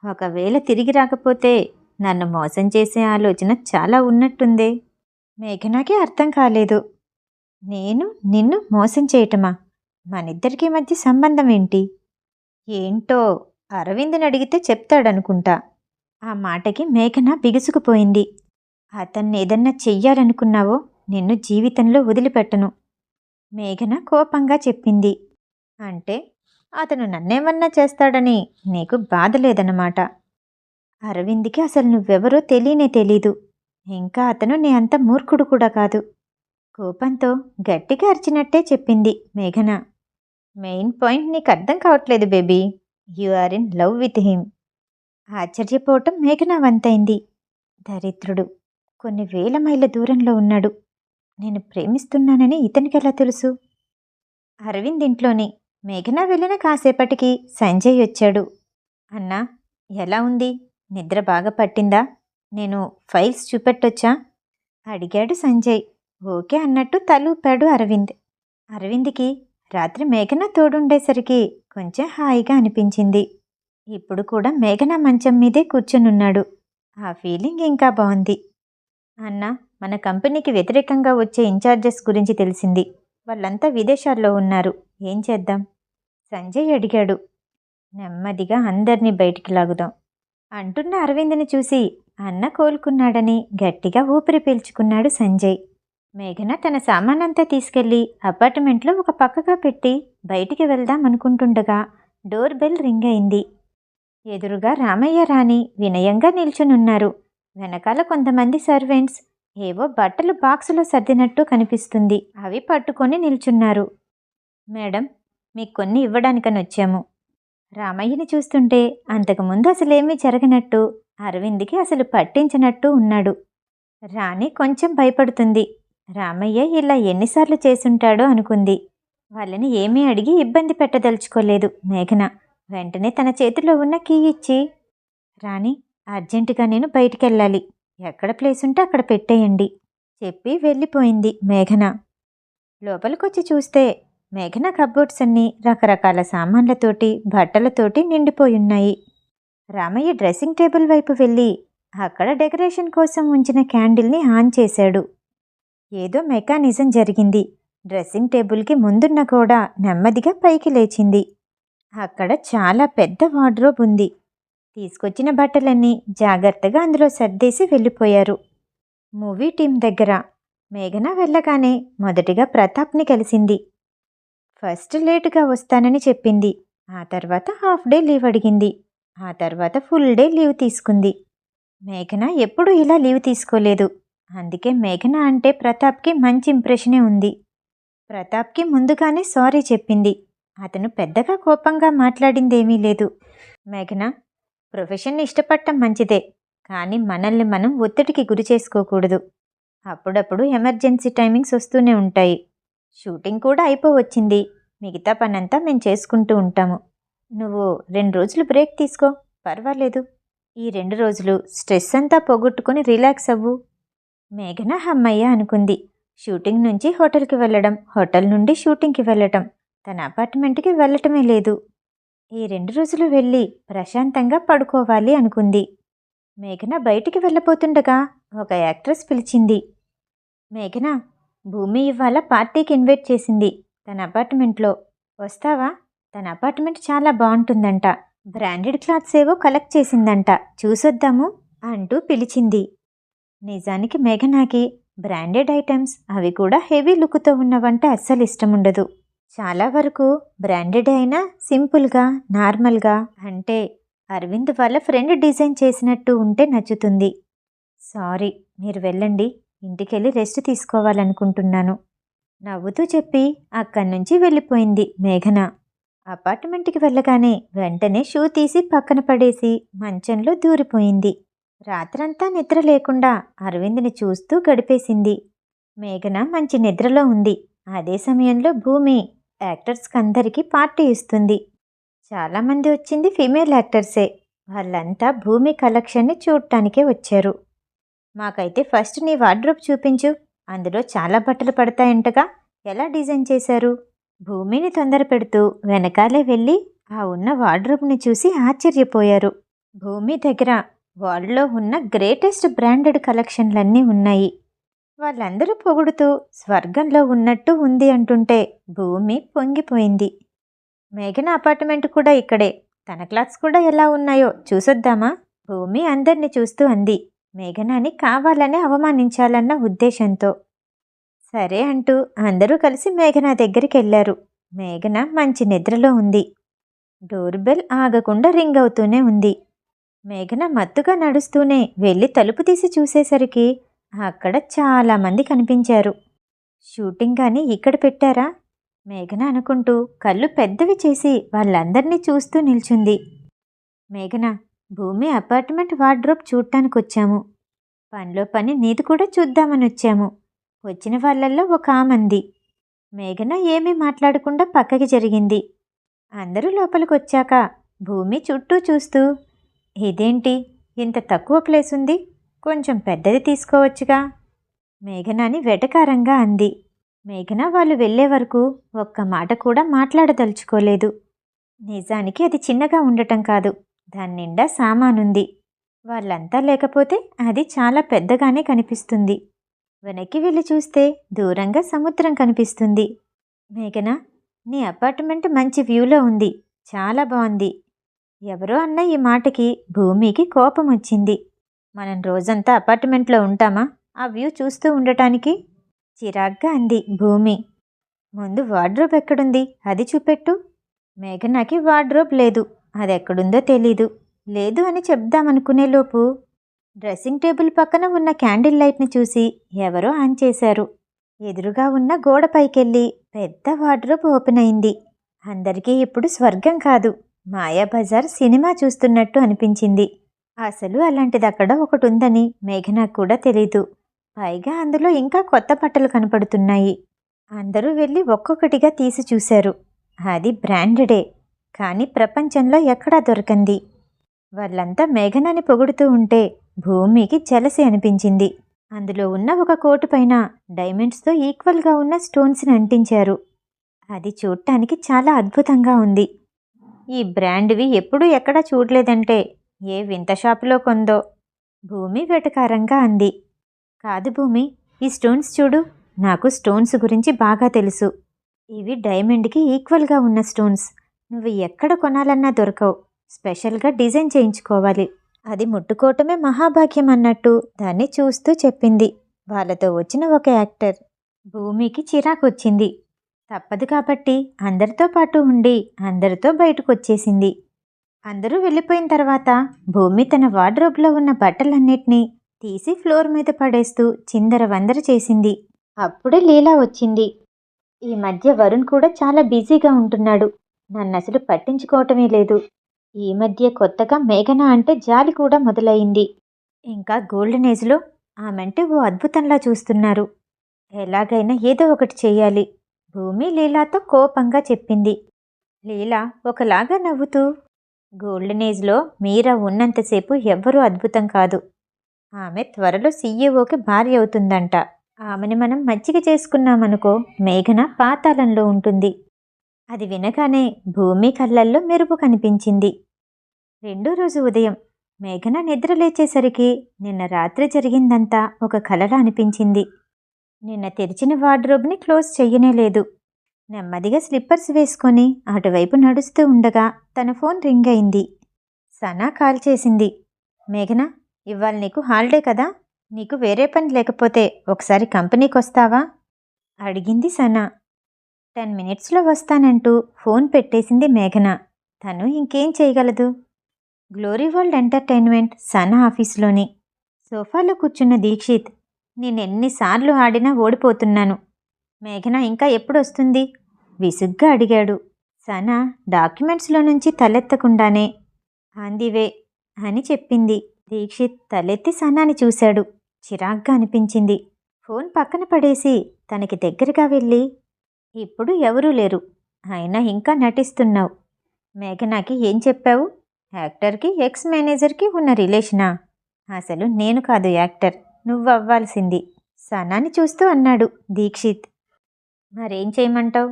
ఒకవేళ తిరిగి రాకపోతే నన్ను మోసం చేసే ఆలోచన చాలా ఉన్నట్టుందే. మేఘనాకి అర్థం కాలేదు. నేను నిన్ను మోసం చేయటమా? మనిద్దరికీ మధ్య సంబంధం ఏంటి? ఏంటో అరవింద్ని అడిగితే చెప్తాడనుకుంటా. ఆ మాటకి మేఘన బిగుసుకుపోయింది. అతన్నేదన్నా చెయ్యాలనుకున్నావో నిన్ను జీవితంలో వదిలిపెట్టను. మేఘన కోపంగా చెప్పింది. అంటే అతను నన్నేమన్నా చేస్తాడని నీకు బాధ లేదన్నమాట. అరవింద్కి అసలు నువ్వెవరో తెలియనే తెలీదు. ఇంకా అతను నీ అంత మూర్ఖుడు కూడా కాదు. కోపంతో గట్టిగా అరిచినట్టే చెప్పింది మేఘన. మెయిన్ పాయింట్ నీకు అర్థం కావట్లేదు baby. You are in love with him. ఆశ్చర్యపోవటం మేఘన వంతైంది. దరిద్రుడు కొన్ని వేల మైళ్ళ దూరంలో ఉన్నాడు. నేను ప్రేమిస్తున్నానని ఇతనికెలా తెలుసు? అరవింద్ ఇంట్లోని మేఘన వెళ్ళిన కాసేపటికి సంజయ్ వచ్చాడు. అన్నా, ఎలా ఉంది? నిద్ర బాగా పట్టిందా? నేను ఫైల్స్ చూపెట్టొచ్చా? అడిగాడు సంజయ్. ఓకే అన్నట్టు తలూపాడు అరవింద్. అరవింద్కి రాత్రి మేఘన తోడుండేసరికి కొంచెం హాయిగా అనిపించింది. ఇప్పుడు కూడా మేఘన మంచం మీదే కూర్చొనున్నాడు. ఆ ఫీలింగ్ ఇంకా బాగుంది. అన్నా, మన కంపెనీకి వ్యతిరేకంగా వచ్చే ఇన్ఛార్జెస్ గురించి తెలిసింది. వాళ్ళంతా విదేశాల్లో ఉన్నారు. ఏం చేద్దాం? సంజయ్ అడిగాడు. నెమ్మదిగా అందర్నీ బయటికి లాగుదాం అంటున్న అరవింద్ని చూసి అన్న కోలుకున్నాడని గట్టిగా ఊపిరి పీల్చుకున్నాడు సంజయ్. మేఘన తన సామానంతా తీసుకెళ్లి అపార్ట్మెంట్లో ఒక పక్కగా పెట్టి బయటికి వెళ్దాం అనుకుంటుండగా డోర్ బెల్ రింగ్ అయింది. ఎదురుగా రామయ్య రాణి వినయంగా నిల్చునున్నారు. వెనకాల కొంతమంది సర్వెంట్స్ ఏవో బట్టలు బాక్సులో సర్దినట్టు కనిపిస్తుంది. అవి పట్టుకొని నిల్చున్నారు. మేడం, మీకు కొన్ని ఇవ్వడానికని వచ్చాము. రామయ్యని చూస్తుంటే అంతకుముందు అసలేమీ జరగనట్టు, అరవింద్కి అసలు పట్టించినట్టు ఉన్నాడు. రాణి కొంచెం భయపడుతుంది. రామయ్య ఇలా ఎన్నిసార్లు చేసుంటాడో అనుకుంది. వాళ్ళని ఏమీ అడిగి ఇబ్బంది పెట్టదలుచుకోలేదు మేఘన. వెంటనే తన చేతిలో ఉన్న కీ ఇచ్చి, రాణి, అర్జెంటుగా నేను బయటికెళ్ళాలి. ఎక్కడ ప్లేస్ ఉంటే అక్కడ పెట్టేయండి చెప్పి వెళ్ళిపోయింది మేఘన. లోపలికొచ్చి చూస్తే మేఘన కబోర్డ్స్ అన్నీ రకరకాల సామాన్లతోటి బట్టలతోటి నిండిపోయున్నాయి. రామయ్య డ్రెస్సింగ్ టేబుల్ వైపు వెళ్ళి అక్కడ డెకరేషన్ కోసం ఉంచిన క్యాండిల్ని ఆన్ చేశాడు. ఏదో మెకానిజం జరిగింది. డ్రెస్సింగ్ టేబుల్కి ముందున్న కూడా నెమ్మదిగా పైకి లేచింది. అక్కడ చాలా పెద్ద వార్డ్రోబ్ ఉంది. తీసుకొచ్చిన బట్టలన్నీ జాగ్రత్తగా అందులో సర్దేసి వెళ్ళిపోయారు. మూవీ టీం దగ్గర మేఘన వెళ్ళగానే మొదటిగా ప్రతాప్ని కలిసింది. ఫస్ట్ లేటుగా వస్తానని చెప్పింది. ఆ తర్వాత హాఫ్ డే లీవ్ అడిగింది. ఆ తర్వాత ఫుల్ డే లీవ్ తీసుకుంది. మేఘన ఎప్పుడూ ఇలా లీవ్ తీసుకోలేదు. అందుకే మేఘన అంటే ప్రతాప్కి మంచి ఇంప్రెషనే ఉంది. ప్రతాప్కి ముందుగానే సారీ చెప్పింది. అతను పెద్దగా కోపంగా మాట్లాడిందేమీ లేదు. మేఘన, ప్రొఫెషన్ని ఇష్టపడటం మంచిదే, కానీ మనల్ని మనం ఒత్తిడికి గురి చేసుకోకూడదు. అప్పుడప్పుడు ఎమర్జెన్సీ టైమింగ్స్ వస్తూనే ఉంటాయి. షూటింగ్ కూడా అయిపోవచ్చింది. మిగతా పనంతా మేము చేసుకుంటూ ఉంటాము. నువ్వు 2 రోజులు బ్రేక్ తీసుకో, పర్వాలేదు. ఈ 2 రోజులు స్ట్రెస్ అంతా పోగొట్టుకుని రిలాక్స్ అవ్వు. మేఘన హమ్మయ్య అనుకుంది. షూటింగ్ నుంచి హోటల్కి వెళ్ళడం, హోటల్ నుండి షూటింగ్కి వెళ్ళటం, తన అపార్ట్మెంట్కి వెళ్ళటమే లేదు. ఈ 2 రోజులు వెళ్ళి ప్రశాంతంగా పడుకోవాలి అనుకుంది. మేఘన బయటికి వెళ్ళబోతుండగా ఒక యాక్ట్రెస్ పిలిచింది. మేఘన, భూమి ఇవాళ పార్టీకి ఇన్వైట్ చేసింది తన అపార్ట్మెంట్లో. వస్తావా? తన అపార్ట్మెంట్ చాలా బాగుంటుందంట. బ్రాండెడ్ క్లాత్స్ ఏవో కలెక్ట్ చేసిందంట, చూసొద్దాము అంటూ పిలిచింది. నిజానికి మేఘనాకి బ్రాండెడ్ ఐటమ్స్, అవి కూడా హెవీ లుక్తో ఉన్నవంటే అస్సలు ఇష్టముండదు. చాలా వరకు బ్రాండెడ్ అయినా సింపుల్గా, నార్మల్గా, అంటే అరవింద్ వాళ్ళ ఫ్రెండ్ డిజైన్ చేసినట్టు ఉంటే నచ్చుతుంది. సారీ, మీరు వెళ్ళండి. ఇంటికెళ్ళి రెస్ట్ తీసుకోవాలనుకుంటున్నాను నవ్వుతూ చెప్పి అక్కడి నుంచి వెళ్ళిపోయింది మేఘన. అపార్ట్మెంట్కి వెళ్ళగానే వెంటనే షూ తీసి పక్కన పడేసి మంచంలో దూరిపోయింది. రాత్రంతా నిద్ర లేకుండా అరవింద్ని చూస్తూ గడిపేసింది. మేఘన మంచి నిద్రలో ఉంది. అదే సమయంలో భూమి యాక్టర్స్కి అందరికీ పార్టీ ఇస్తుంది. చాలామంది వచ్చింది ఫీమేల్ యాక్టర్సే. వాళ్ళంతా భూమి కలెక్షన్ని చూడటానికే వచ్చారు. మాకైతే ఫస్ట్ నీ వార్డ్రోబ్ చూపించు. అందులో చాలా బట్టలు పడతాయంటగా, ఎలా డిజైన్ చేశారు? భూమిని తొందర పెడుతూ వెనకాలే వెళ్ళి ఆ ఉన్న వార్డ్రోబ్ని చూసి ఆశ్చర్యపోయారు. భూమి దగ్గర వార్డ్లో ఉన్న గ్రేటెస్ట్ బ్రాండెడ్ కలెక్షన్లన్నీ ఉన్నాయి. వాళ్ళందరూ పొగుడుతూ స్వర్గంలో ఉన్నట్టు ఉంది అంటుంటే భూమి పొంగిపోయింది. మేఘన అపార్ట్మెంట్ కూడా ఇక్కడే. తన క్లాత్స్ కూడా ఎలా ఉన్నాయో చూసొద్దామా? భూమి అందర్నీ చూస్తూ అంది, మేఘనాని కావాలనే అవమానించాలన్న ఉద్దేశంతో. సరే అంటూ అందరూ కలిసి మేఘన దగ్గరికెళ్లారు. మేఘన మంచి నిద్రలో ఉంది. డోర్ బెల్ ఆగకుండా రింగ్ అవుతూనే ఉంది. మేఘన మత్తుగా నడుస్తూనే వెళ్ళి తలుపు తీసి చూసేసరికి అక్కడ చాలామంది కనిపించారు. షూటింగ్ కానీ ఇక్కడ పెట్టారా? మేఘన అనుకుంటూ కళ్ళు పెద్దవి చేసి వాళ్ళందర్నీ చూస్తూ నిల్చుంది. మేఘన, భూమి అపార్ట్మెంట్ వార్డ్రోబ్ చూడ్డానికొచ్చాము. పనిలో పని నీది కూడా చూద్దామని వచ్చాము. వచ్చిన వాళ్ళల్లో ఒక ఆమంది. మేఘన ఏమీ మాట్లాడకుండా పక్కకి జరిగింది. అందరూ లోపలికొచ్చాక భూమి చుట్టూ చూస్తూ, ఇదేంటి ఇంత తక్కువ ప్లేస్ ఉంది, కొంచెం పెద్దది తీసుకోవచ్చుగా? మేఘనాని వెటకారంగా అంది. మేఘన వాళ్ళు వెళ్లే వరకు ఒక్క మాట కూడా మాట్లాడదలుచుకోలేదు. నిజానికి అది చిన్నగా ఉండటం కాదు, దాని నిండా సామానుంది. వాళ్ళంతా లేకపోతే అది చాలా పెద్దగానే కనిపిస్తుంది. వెనక్కి వెళ్ళి చూస్తే దూరంగా సముద్రం కనిపిస్తుంది. మేఘన, నీ అపార్ట్మెంట్ మంచి వ్యూలో ఉంది, చాలా బాగుంది. ఎవరో అన్న ఈ మాటకి భూమికి కోపం వచ్చింది. మనం రోజంతా అపార్ట్మెంట్లో ఉంటామా ఆ వ్యూ చూస్తూ ఉండటానికి? చిరాగ్గా అంది భూమి. ముందు వార్డ్రోబ్ ఎక్కడుంది, అది చూపెట్టు. మేఘనాకి వార్డ్రోబ్ లేదు, అదెక్కడుందో తెలీదు. లేదు అని చెప్దామనుకునేలోపు డ్రెస్సింగ్ టేబుల్ పక్కన ఉన్న క్యాండిల్ లైట్ని చూసి ఎవరో ఆన్ చేశారు. ఎదురుగా ఉన్న గోడ పైకెళ్ళి పెద్ద వార్డ్రోబ్ ఓపెన్ అయింది. అందరికీ ఇప్పుడు స్వర్గం కాదు, మాయాబజార్ సినిమా చూస్తున్నట్టు అనిపించింది. అసలు అలాంటిది అక్కడ ఒకటి ఉందని మేఘనాకు కూడా తెలీదు. పైగా అందులో ఇంకా కొత్త బట్టలు కనపడుతున్నాయి. అందరూ వెళ్ళి ఒక్కొక్కటిగా తీసి చూశారు. అది బ్రాండెడే, కానీ ప్రపంచంలో ఎక్కడా దొరకంది. వాళ్ళంతా మేఘనాని పొగుడుతూ ఉంటే భూమికి జలసి అనిపించింది. అందులో ఉన్న ఒక కోటు పైన డైమండ్స్తో ఈక్వల్గా ఉన్న స్టోన్స్ని అంటించారు. అది చూడటానికి చాలా అద్భుతంగా ఉంది. ఈ బ్రాండ్వి ఎప్పుడూ ఎక్కడా చూడలేదంటే ఏ వింత షాపులో కొందో. భూమి వెటకారంగా అంది. కాదు భూమి, ఈ స్టోన్స్ చూడు, నాకు స్టోన్స్ గురించి బాగా తెలుసు. ఇవి డైమండ్కి ఈక్వల్గా ఉన్న స్టోన్స్. నువ్వు ఎక్కడ కొనాలన్నా దొరకవు, స్పెషల్గా డిజైన్ చేయించుకోవాలి. అది ముట్టుకోవటమే మహాభాగ్యం అన్నట్టు దాన్ని చూస్తూ చెప్పింది వాళ్ళతో వచ్చిన ఒక యాక్టర్. భూమికి చిరాకొచ్చింది. తప్పదు కాబట్టి అందరితో పాటు ఉండి అందరితో బయటకు వచ్చేసింది. అందరూ వెళ్ళిపోయిన తర్వాత భూమి తన వార్డ్రోబ్లో ఉన్న బట్టలన్నిటినీ తీసి ఫ్లోర్ మీద పడేస్తూ చిందరవందర చేసింది. అప్పుడే లీలా వచ్చింది. ఈ మధ్య వరుణ్ కూడా చాలా బిజీగా ఉంటున్నాడు, నన్నసలు పట్టించుకోవటమే లేదు. ఈ మధ్య కొత్తగా మేఘన అంటే జాలి కూడా మొదలయింది. ఇంకా గోల్డెన్ ఏజ్లో ఆమెంటే ఓ అద్భుతంలా చూస్తున్నారు. ఎలాగైనా ఏదో ఒకటి చెయ్యాలి, భూమి లీలాతో కోపంగా చెప్పింది. లీలా ఒకలాగా నవ్వుతూ, గోల్డెన్ ఏజ్లో మీరా ఉన్నంతసేపు ఎవ్వరూ అద్భుతం కాదు. ఆమె త్వరలో సీఈఓకి భార్య అవుతుందంట. ఆమెని మనం మచ్చిక చేసుకున్నామనుకో మేఘన పాతాళంలో ఉంటుంది. అది వినగానే భూమి కళ్ళల్లో మెరుపు కనిపించింది. రెండో రోజు ఉదయం మేఘన నిద్ర లేచేసరికి నిన్న రాత్రి జరిగిందంతా ఒక కలలా అనిపించింది. నిన్న తెరిచిన వార్డ్రోబ్ని క్లోజ్ చెయ్యనేలేదు. నెమ్మదిగా స్లిప్పర్స్ వేసుకొని అటువైపు నడుస్తూ ఉండగా తన ఫోన్ రింగ్ అయింది. సనా కాల్ చేసింది. మేఘన, ఇవాళ నీకు హాలిడే కదా, నీకు వేరే పని లేకపోతే ఒకసారి కంపెనీకి వస్తావా అడిగింది సనా. 10 మినిట్స్లో వస్తానంటూ ఫోన్ పెట్టేసింది మేఘన. తను ఇంకేం చేయగలదు? గ్లోరీ వరల్డ్ ఎంటర్టైన్మెంట్ సనా ఆఫీస్లోని సోఫాలో కూర్చున్న దీక్షిత్, నేనెన్నిసార్లు ఆడినా ఓడిపోతున్నాను. మేఘన ఇంకా ఎప్పుడొస్తుంది విసుగ్గా అడిగాడు. సనా డాక్యుమెంట్స్లో నుంచి తలెత్తకుండానే ఆందివే అని చెప్పింది. దీక్షిత్ తలెత్తి సనాని చూశాడు. చిరాగ్గా అనిపించింది. ఫోన్ పక్కన పడేసి తనకి దగ్గరగా వెళ్ళి, ఇప్పుడు ఎవరూ లేరు, అయినా ఇంకా నటిస్తున్నావు. మేఘనాకి ఏం చెప్పావు? యాక్టర్కి ఎక్స్ మేనేజర్కి ఉన్న రిలేషనా? అసలు నేను కాదు యాక్టర్, నువ్వు అవ్వాల్సింది. సనాని చూస్తూ అన్నాడు దీక్షిత్. మరేం చేయమంటావు?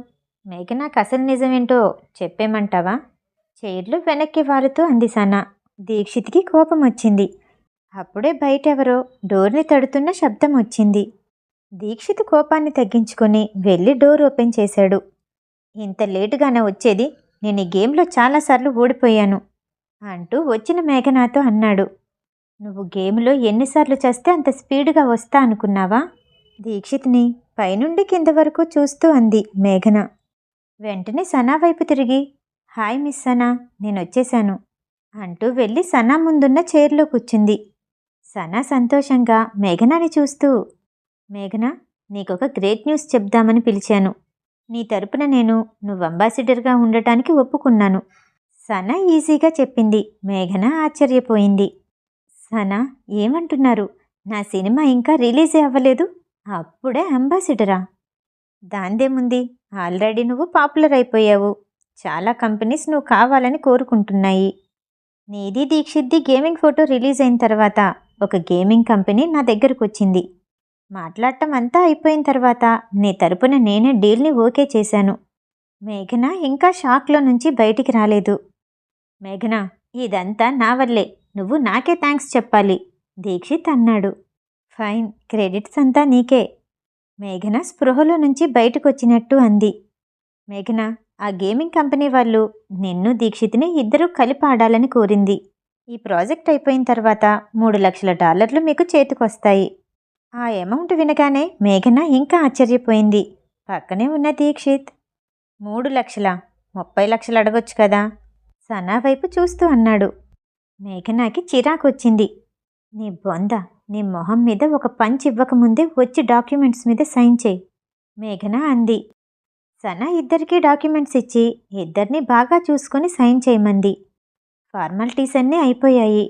మేఘనాకి అసలు నిజమేంటో చెప్పేమంటావా? చైర్లు వెనక్కి వారుతూ అంది సనా. దీక్షిత్కి కోపం వచ్చింది. అప్పుడే బయటెవరో డోర్ని తడుతున్న శబ్దం వచ్చింది. దీక్షిత్ కోపాన్ని తగ్గించుకొని వెళ్ళి డోర్ ఓపెన్ చేశాడు. ఇంత లేటుగానే వచ్చేది? నేను ఈ గేమ్లో చాలాసార్లు ఓడిపోయాను అంటూ వచ్చిన మేఘనాతో అన్నాడు. నువ్వు గేమ్లో ఎన్నిసార్లు చేస్తే అంత స్పీడ్గా వస్తా అనుకున్నావా? దీక్షిత్ని పైనుండి కింద వరకు చూస్తూ అంది మేఘన. వెంటనే సనా వైపు తిరిగి, హాయ్ మిస్ సనా, నేనొచ్చేశాను అంటూ వెళ్ళి సనా ముందున్న చైర్లో కూర్చుంది. సనా సంతోషంగా మేఘనాని చూస్తూ, మేఘన, నీకొక గ్రేట్ న్యూస్ చెప్దామని పిలిచాను. నీ తరపున నువ్వు అంబాసిడర్గా ఉండటానికి ఒప్పుకున్నాను. సనా ఈజీగా చెప్పింది. మేఘన ఆశ్చర్యపోయింది. సనా, ఏమంటున్నారు? నా సినిమా ఇంకా రిలీజే అవ్వలేదు, అప్పుడే అంబాసిడరా? దాందేముంది, ఆల్రెడీ నువ్వు పాపులర్ అయిపోయావు. చాలా కంపెనీస్ నువ్వు కావాలని కోరుకుంటున్నాయి. నీది దీక్షిత్ది గేమింగ్ ఫోటో రిలీజ్ అయిన తర్వాత ఒక గేమింగ్ కంపెనీ నా దగ్గరకు వచ్చింది. మాట్లాడటం అంతా అయిపోయిన తర్వాత నీ తరపున నేనే డీల్ని ఓకే చేశాను. మేఘన ఇంకా షాక్లో నుంచి బయటికి రాలేదు. మేఘన, ఇదంతా నా వల్లే, నువ్వు నాకే థ్యాంక్స్ చెప్పాలి, దీక్షిత్ అన్నాడు. ఫైన్, క్రెడిట్స్ అంతా నీకే. మేఘన స్పృహలో నుంచి బయటకొచ్చినట్టు అంది. మేఘన, ఆ గేమింగ్ కంపెనీ వాళ్ళు నిన్ను దీక్షిత్ని ఇద్దరూ కలిపి ఆడాలని కోరింది. ఈ ప్రాజెక్ట్ అయిపోయిన తర్వాత $3,00,000 మీకు చేతికొస్తాయి. ఆ అమౌంట్ వినగానే మేఘన ఇంకా ఆశ్చర్యపోయింది. పక్కనే ఉన్న దీక్షిత్, 3,00,000? 30,00,000 అడగొచ్చు కదా? సనా వైపు చూస్తూ అన్నాడు. మేఘనాకి చిరాకొచ్చింది. నీ బొంద, నీ మొహం మీద ఒక పంచ్ ఇవ్వకముందే వచ్చి డాక్యుమెంట్స్ మీద సైన్ చేయి, మేఘన అంది. సనా ఇద్దరికీ డాక్యుమెంట్స్ ఇచ్చి ఇద్దరిని బాగా చూసుకొని సైన్ చేయమంది. ఫార్మాలిటీస్ అన్నీ అయిపోయాయి.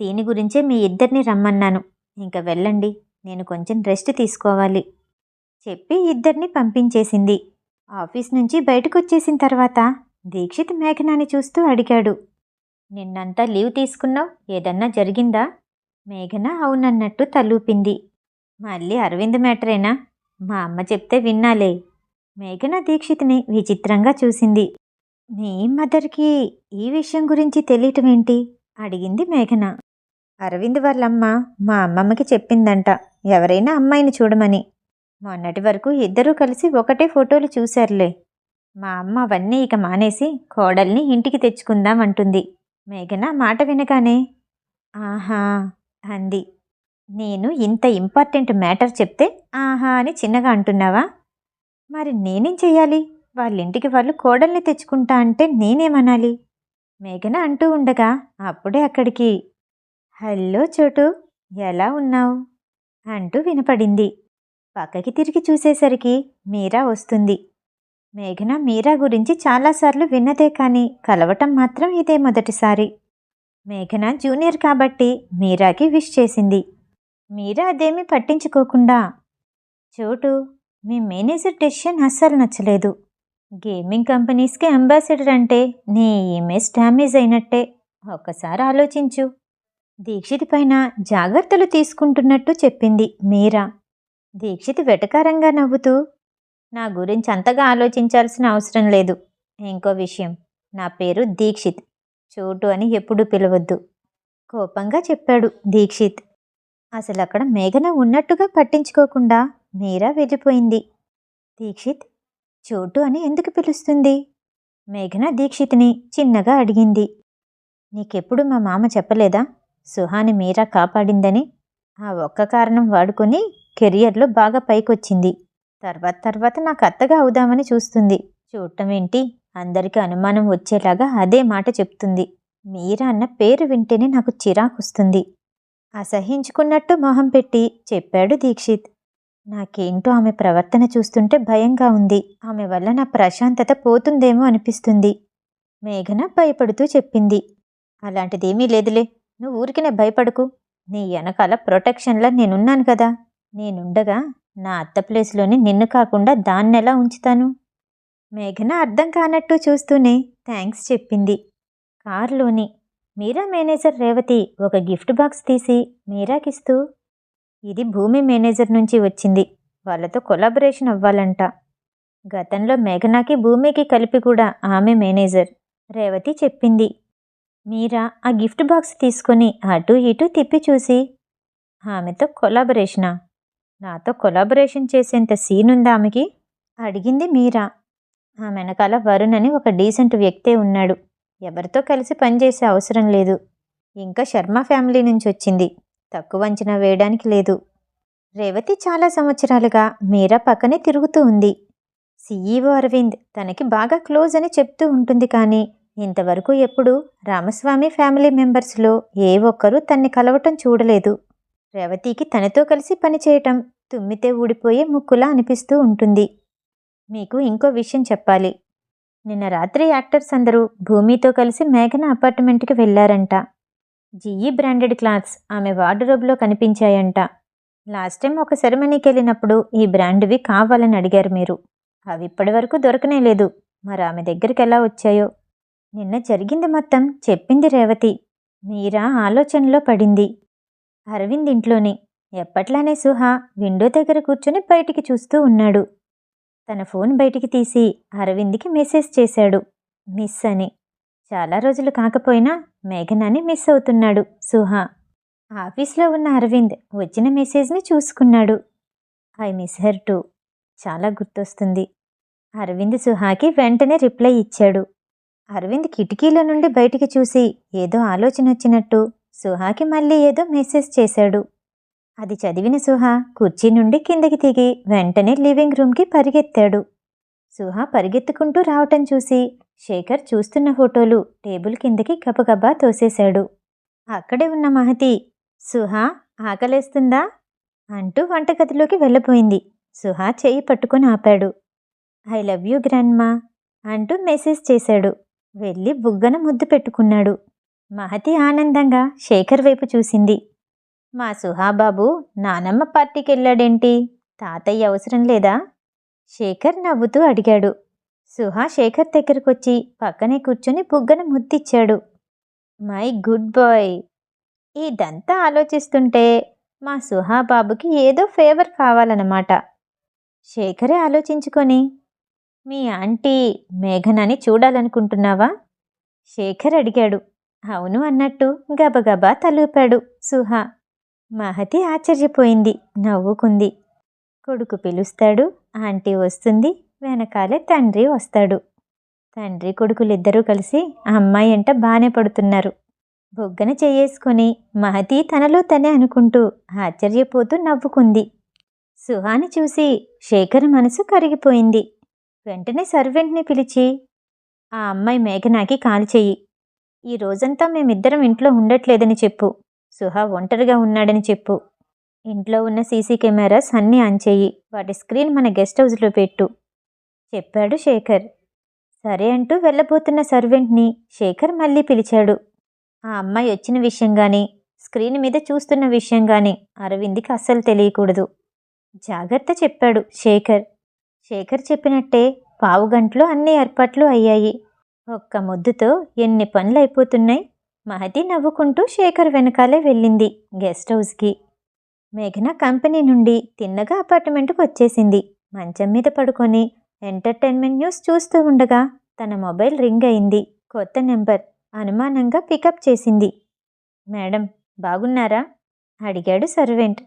దీని గురించే మీ ఇద్దరిని రమ్మన్నాను. ఇంక వెళ్ళండి, నేను కొంచెం రెస్ట్ తీసుకోవాలి చెప్పి ఇద్దరిని పంపించేసింది. ఆఫీస్ నుంచి బయటకొచ్చేసిన తర్వాత దీక్షిత్ మేఘనాని చూస్తూ అడిగాడు. నిన్నంతా లీవ్ తీసుకున్నావు, ఏదన్నా జరిగిందా? మేఘన అవునన్నట్టు తలూపింది. మళ్ళీ అరవింద్ మ్యాటరేనా? మా అమ్మ చెప్తే విన్నాలే. మేఘన దీక్షిత్ని విచిత్రంగా చూసింది. మీ మదర్కి ఈ విషయం గురించి తెలియటమేంటి? అడిగింది మేఘన. అరవింద్ వాళ్ళమ్మ మా అమ్మమ్మకి చెప్పిందంట ఎవరైనా అమ్మాయిని చూడమని. మొన్నటి వరకు ఇద్దరూ కలిసి ఒకటే ఫోటోలు చూశారులే. మా అమ్మ అవన్నీ ఇక మానేసి కోడల్ని ఇంటికి తెచ్చుకుందామంటుంది. మేఘన మాట వినగానే ఆహా అంది. నేను ఇంత ఇంపార్టెంట్ మ్యాటర్ చెప్తే ఆహా అని చిన్నగా అంటున్నావా? మరి నేనేం చెయ్యాలి? వాళ్ళింటికి వాళ్ళు కోడల్ని తెచ్చుకుంటా అంటే నేనేమనాలి? మేఘన అంటూ ఉండగా అప్పుడే అక్కడికి, హలో చోటు, ఎలా ఉన్నావు అంటూ వినపడింది. పక్కకి తిరిగి చూసేసరికి మీరా వస్తుంది. మేఘన మీరా గురించి చాలాసార్లు విన్నదే కానీ కలవటం మాత్రం ఇదే మొదటిసారి. మేఘన జూనియర్ కాబట్టి మీరాకి విష్ చేసింది. మీరా అదేమీ పట్టించుకోకుండా, చోటు, మీ మేనేజర్ డెసిషన్ అస్సలు నచ్చలేదు. గేమింగ్ కంపెనీస్కి అంబాసిడర్ అంటే నీ ఇమేజ్ డ్యామేజ్ అయినట్టే. ఒక్కసారి ఆలోచించు. దీక్షిత్ పైన జాగ్రత్తలు తీసుకుంటున్నట్టు చెప్పింది మీరా. దీక్షిత్ వెటకారంగా నవ్వుతూ, నా గురించి అంతగా ఆలోచించాల్సిన అవసరం లేదు. ఇంకో విషయం, నా పేరు దీక్షిత్, చోటు అని ఎప్పుడూ పిలవద్దు కోపంగా చెప్పాడు దీక్షిత్. అసలు అక్కడ మేఘన ఉన్నట్టుగా పట్టించుకోకుండా మీరా వెళ్ళిపోయింది. దీక్షిత్, చోటు అని ఎందుకు పిలుస్తుంది? మేఘన దీక్షిత్ని చిన్నగా అడిగింది. నీకెప్పుడు మా మామ చెప్పలేదా సుహాని మీరా కాపాడిందని? ఆ ఒక్క కారణం వాడుకొని కెరియర్లో బాగా పైకొచ్చింది. తర్వాత నాకు అత్తగా అవుదామని చూస్తుంది. చూడటమేంటి, అందరికీ అనుమానం వచ్చేలాగా అదే మాట చెప్తుంది. మీరా అన్న పేరు వింటేనే నాకు చిరాకొస్తుంది. అసహించుకున్నట్టు మొహం పెట్టి చెప్పాడు దీక్షిత్. నాకేంటో ఆమె ప్రవర్తన చూస్తుంటే భయంగా ఉంది. ఆమె వల్ల నా ప్రశాంతత పోతుందేమో అనిపిస్తుంది. మేఘన భయపడుతూ చెప్పింది. అలాంటిదేమీ లేదులే, నువ్వు ఊరికినే భయపడకు. నీ వెనకాల ప్రొటెక్షన్లా నేనున్నాను కదా. నేనుండగా నా అత్త ప్లేస్లోని నిన్ను కాకుండా దాన్నెలా ఉంచుతాను? మేఘన అర్థం కానట్టు చూస్తూనే థ్యాంక్స్ చెప్పింది. కారులోని మీరా మేనేజర్ రేవతి ఒక గిఫ్ట్ బాక్స్ తీసి మీరాకిస్తూ, ఇది భూమి మేనేజర్ నుంచి వచ్చింది, వాళ్ళతో కొలాబరేషన్ అవ్వాలంట. గతంలో మేఘనాకి భూమికి కలిపి కూడా ఆమె మేనేజర్, రేవతి చెప్పింది. మీరా ఆ గిఫ్ట్ బాక్స్ తీసుకొని అటూ ఇటూ తిప్పి చూసి, ఆమెతో కొలాబరేషనా? నాతో కొలాబరేషన్ చేసేంత సీన్ ఉందా ఆమెకి? అడిగింది మీరా. ఆ వెనకాల వరుణ్ అని ఒక డీసెంట్ వ్యక్తే ఉన్నాడు. ఎవరితో కలిసి పనిచేసే అవసరం లేదు. ఇంకా శర్మ ఫ్యామిలీ నుంచి వచ్చింది. తక్కువ అంచనా వేయడానికి లేదు. రేవతి చాలా సంవత్సరాలుగా మీరా పక్కనే తిరుగుతూ ఉంది. సీఈఓ అరవింద్ తనకి బాగా క్లోజ్ అని చెప్తూ ఉంటుంది, కానీ ఇంతవరకు ఎప్పుడూ రామస్వామి ఫ్యామిలీ మెంబర్స్లో ఏ ఒక్కరూ తన్ని కలవటం చూడలేదు. రేవతికి తనతో కలిసి పనిచేయటం తుమ్మితే ఊడిపోయే ముక్కులా అనిపిస్తూ ఉంటుంది. మీకు ఇంకో విషయం చెప్పాలి. నిన్న రాత్రి యాక్టర్స్ అందరూ భూమితో కలిసి మేఘన అపార్ట్మెంట్కి వెళ్లారంట. జీఈ బ్రాండెడ్ క్లాత్స్ ఆమె వార్డ్రోబ్లో కనిపించాయంట. లాస్ట్ టైం ఒక సెరమనీకి వెళ్ళినప్పుడు ఈ బ్రాండ్వి కావాలని అడిగారు మీరు. అవి ఇప్పటి వరకు దొరకనే లేదు. మరి ఆమె దగ్గరికి ఎలా వచ్చాయో? నిన్న జరిగింది మొత్తం చెప్పింది రేవతి. మీరా ఆలోచనలో పడింది. అరవింద్ ఇంట్లోని ఎప్పట్లానే సుహా విండో దగ్గర కూర్చొని బయటికి చూస్తూ ఉన్నాడు. తన ఫోన్ బయటికి తీసి అరవింద్కి మెసేజ్ చేశాడు, మిస్ అని. చాలా రోజులు కాకపోయినా మేఘనాని మిస్ అవుతున్నాడు సుహా. ఆఫీస్లో ఉన్న అరవింద్ వచ్చిన మెసేజ్ని చూసుకున్నాడు. I miss her too. చాలా గుర్తొస్తుంది. అరవింద్ సుహాకి వెంటనే రిప్లై ఇచ్చాడు. అరవింద్ కిటికీలో నుండి బయటికి చూసి ఏదో ఆలోచన వచ్చినట్టు సుహాకి మళ్ళీ ఏదో మెసేజ్ చేశాడు. అది చదివిన సుహా కుర్చీ నుండి కిందకి దిగి వెంటనే లివింగ్ రూమ్కి పరిగెత్తాడు. సుహా పరిగెత్తుకుంటూ రావటం చూసి శేఖర్ చూస్తున్న ఫోటోలు టేబుల్ కిందకి గబగబా తోసేశాడు. అక్కడే ఉన్న మహతి, సుహా ఆకలేస్తుందా అంటూ వంటగదిలోకి వెళ్ళబోయింది. సుహా చెయ్యి పట్టుకొని ఆపాడు. ఐ లవ్ యూ గ్రాండ్మా అంటూ మెసేజ్ చేశాడు. వెళ్ళి బుగ్గన ముద్దు పెట్టుకున్నాడు. మహతి ఆనందంగా శేఖర్ వైపు చూసింది. మా సుహాబాబు నానమ్మ పార్టీకి వెళ్ళాడేంటి? తాతయ్య అవసరం లేదా? శేఖర్ నవ్వుతూ అడిగాడు. సుహా శేఖర్ దగ్గరకొచ్చి పక్కనే కూర్చొని బుగ్గన ముద్దిచ్చాడు. My good boy. ఇదంతా ఆలోచిస్తుంటే మా సుహాబాబుకి ఏదో ఫేవర్ కావాలన్నమాట. శేఖరే ఆలోచించుకొని, మీ ఆంటీ మేఘనని చూడాలనుకుంటున్నావా? శేఖర్ అడిగాడు. అవును అన్నట్టు గబగబా తలూపాడు సుహా. మహతి ఆశ్చర్యపోయింది, నవ్వుకుంది. కొడుకు పిలుస్తాడు, ఆంటీ వస్తుంది, వెనకాలే తండ్రి వస్తాడు. తండ్రి కొడుకులిద్దరూ కలిసి ఆ అమ్మాయి ఎంట బానే పడుతున్నారు. బొగ్గన చెయ్యేసుకొని మహతి తనలో తనే అనుకుంటూ ఆశ్చర్యపోతూ నవ్వుకుంది. సుహాని చూసి శేఖర్ మనసు కరిగిపోయింది. వెంటనే సర్వెంట్ని పిలిచి, ఆ అమ్మాయి మేఘనాకి కాల్ చెయ్యి. ఈ రోజంతా మేమిద్దరం ఇంట్లో ఉండట్లేదని చెప్పు. సుహా ఒంటరిగా ఉన్నాడని చెప్పు. ఇంట్లో ఉన్న సీసీ కెమెరాస్ అన్నీ ఆన్ చెయ్యి. వాటి స్క్రీన్ మన గెస్ట్ హౌస్లో పెట్టు చెప్పాడు శేఖర్. సరే అంటూ వెళ్ళబోతున్న సర్వెంట్ని శేఖర్ మళ్ళీ పిలిచాడు. ఆ అమ్మాయి వచ్చిన విషయం గాని, స్క్రీన్ మీద చూస్తున్న విషయం గాని అరవింద్కి అస్సలు తెలియకూడదు. జాగ్రత్త చెప్పాడు శేఖర్. శేఖర్ చెప్పినట్టే పావుగంటలో అన్ని ఏర్పాట్లు అయ్యాయి. ఒక్క ముద్దుతో ఎన్ని పనులు అయిపోతున్నాయి. మహతి నవ్వుకుంటూ శేఖర్ వెనకాలే వెళ్ళింది గెస్ట్ హౌస్కి. మేఘన కంపెనీ నుండి తిన్నగా అపార్ట్మెంట్కి వచ్చేసింది. మంచం మీద పడుకొని ఎంటర్టైన్మెంట్ న్యూస్ చూస్తూ ఉండగా తన మొబైల్ రింగ్ అయింది. కొత్త నెంబర్. అనుమానంగా పికప్ చేసింది. మేడం బాగున్నారా అడిగాడు సర్వెంట్.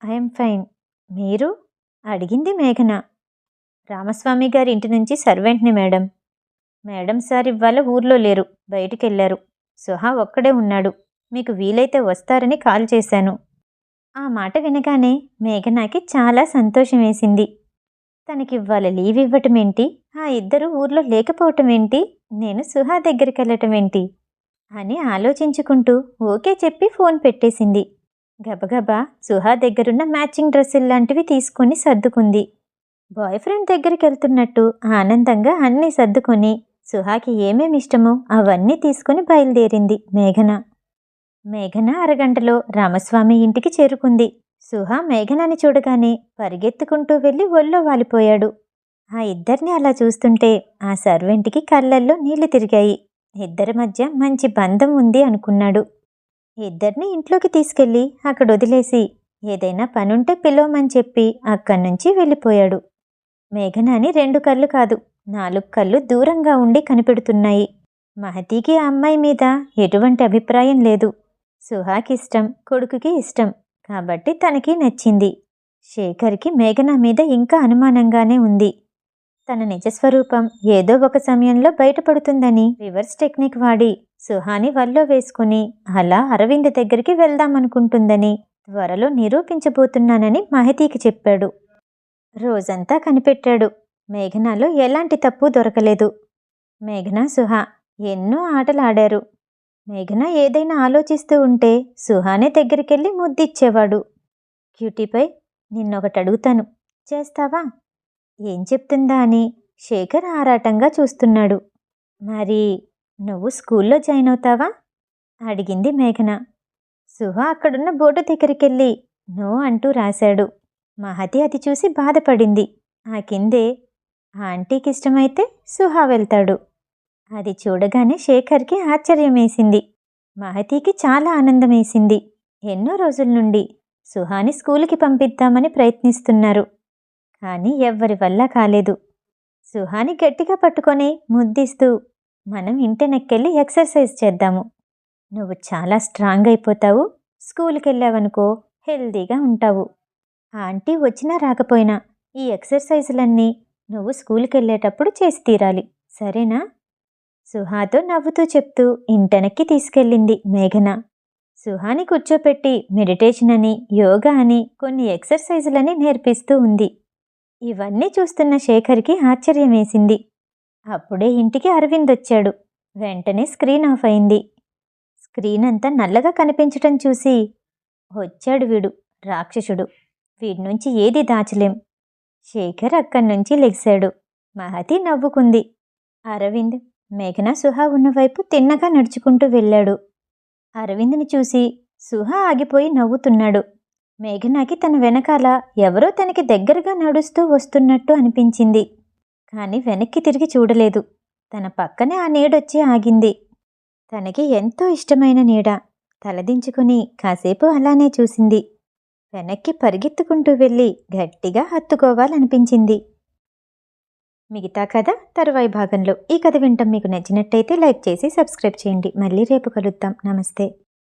I'm fine. మీరు అడిగింది మేఘన. రామస్వామి గారి ఇంటి నుంచి సర్వెంట్ని మేడం. మేడం సార్ ఇవాళ ఊర్లో లేరు, బయటికెళ్లారు. సుహా ఒక్కడే ఉన్నాడు. మీకు వీలైతే వస్తారని కాల్ చేశాను. ఆ మాట వినగానే మేఘనాకి చాలా సంతోషం వేసింది. తనకివ్వాల లీవ్ ఇవ్వటమేంటి, ఆ ఇద్దరు ఊర్లో లేకపోవటమేంటి, నేను సుహా దగ్గరికి వెళ్ళటమేంటి అని ఆలోచించుకుంటూ ఓకే చెప్పి ఫోన్ పెట్టేసింది. గబగబా సుహా దగ్గరున్న మ్యాచింగ్ డ్రెస్సుల్లాంటివి తీసుకుని సర్దుకుంది. బాయ్ ఫ్రెండ్ దగ్గరికి వెళ్తున్నట్టు ఆనందంగా అన్నీ సర్దుకొని సుహాకి ఏమేమి ఇష్టమో అవన్నీ తీసుకుని బయలుదేరింది మేఘన. మేఘన అరగంటలో రామస్వామి ఇంటికి చేరుకుంది. సుహా మేఘనాని చూడగానే పరిగెత్తుకుంటూ వెళ్ళి ఒళ్ళో వాలిపోయాడు. ఆ ఇద్దరిని అలా చూస్తుంటే ఆ సర్వెంట్కి కళ్ళల్లో నీళ్లు తిరిగాయి. ఇద్దరి మధ్య మంచి బంధం ఉంది అనుకున్నాడు. ఇద్దరిని ఇంట్లోకి తీసుకెళ్లి అక్కడ వదిలేసి ఏదైనా పనుంటే పిలవమని చెప్పి అక్కడి నుంచి వెళ్ళిపోయాడు. మేఘనాని 2 కళ్ళు కాదు 4 కళ్ళు దూరంగా ఉండి కనిపెడుతున్నాయి. మహతికి ఆ అమ్మాయి మీద ఎటువంటి అభిప్రాయం లేదు. సుహాకి ఇష్టం, కొడుకుకి ఇష్టం. కాబట్టి తనకి నచ్చింది. శేఖర్కి మేఘన మీద ఇంకా అనుమానంగానే ఉంది. తన నిజస్వరూపం ఏదో ఒక సమయంలో బయటపడుతుందని రివర్స్ టెక్నిక్ వాడి సుహాని వల్లో వేసుకుని అలా అరవింద్ దగ్గరికి వెళ్దామనుకుంటుందని త్వరలో నిరూపించబోతున్నానని మహతికి చెప్పాడు. రోజంతా కనిపెట్టాడు. మేఘనాలో ఎలాంటి తప్పు దొరకలేదు. మేఘన, సుహా ఎన్నో ఆటలు ఆడారు. మేఘన ఏదైనా ఆలోచిస్తూ ఉంటే సుహానే దగ్గరికెళ్ళి ముద్దిచ్చేవాడు. క్యూటీపై నిన్నొకటి అడుగుతాను, చేస్తావా? ఏం చెప్తుందా అని శేఖర్ ఆరాటంగా చూస్తున్నాడు. మరి నువ్వు స్కూల్లో జాయిన్ అవుతావా? అడిగింది మేఘన. సుహా అక్కడున్న బోర్డు దగ్గరికెళ్ళి నో అంటూ రాశాడు. మహతి అది చూసి బాధపడింది. ఆ కిందే ఆంటీకి ఇష్టమైతే సుహా వెళ్తాడు. అది చూడగానే శేఖర్కి ఆశ్చర్యమేసింది. మహతికి చాలా ఆనందమేసింది. ఎన్నో రోజుల నుండి సుహాని స్కూలుకి పంపిద్దామని ప్రయత్నిస్తున్నారు. కానీ ఎవ్వరి వల్ల కాలేదు. సుహాని గట్టిగా పట్టుకొని ముద్దిస్తూ మనం ఇంటెనెక్కెళ్ళి ఎక్సర్సైజ్ చేద్దాము. నువ్వు చాలా స్ట్రాంగ్ అయిపోతావు. స్కూల్కి వెళ్ళావనుకో హెల్దీగా ఉంటావు. ఆంటీ వచ్చినా రాకపోయినా ఈ ఎక్సర్సైజులన్నీ నువ్వు స్కూల్కి వెళ్ళేటప్పుడు చేసి తీరాలి, సరేనా? సుహాతో నవ్వుతూ చెప్తూ ఇంటెనక్కి తీసుకెళ్ళింది మేఘన. సుహాని కూర్చోపెట్టి మెడిటేషన్ అని, యోగా అని, కొన్ని ఎక్సర్సైజులని నేర్పిస్తూ ఉంది. ఇవన్నీ చూస్తున్న శేఖర్కి ఆశ్చర్యమేసింది. అప్పుడే ఇంటికి అరవింద్ వచ్చాడు. వెంటనే స్క్రీన్ ఆఫ్ అయింది. స్క్రీన్ అంతా నల్లగా కనిపించటం చూసి వచ్చాడు వీడు రాక్షసుడు, వీడి నుంచి ఏది దాచలేం. శేఖర్ అక్కడి నుంచి లెగిశాడు. మహతి నవ్వుకుంది. అరవింద్ మేఘన, సుహా ఉన్నవైపు తిన్నగా నడుచుకుంటూ వెళ్ళాడు. అరవింద్ని చూసి సుహా ఆగిపోయి నవ్వుతున్నాడు. మేఘనాకి తన వెనకాల ఎవరో తనకి దగ్గరగా నడుస్తూ వస్తున్నట్టు అనిపించింది. కానీ వెనక్కి తిరిగి చూడలేదు. తన పక్కనే ఆ నీడొచ్చి ఆగింది. తనకి ఎంతో ఇష్టమైన నీడ. తలదించుకుని కాసేపు అలానే చూసింది. వెనక్కి పరిగెత్తుకుంటూ వెళ్ళి గట్టిగా హత్తుకోవాలనిపించింది. మిగతా కథ తరువాయి భాగంలో. ఈ కథ వింటాం మీకు నచ్చినట్టయితే లైక్ చేసి సబ్స్క్రైబ్ చేయండి. మళ్ళీ రేపు కలుద్దాం. నమస్తే.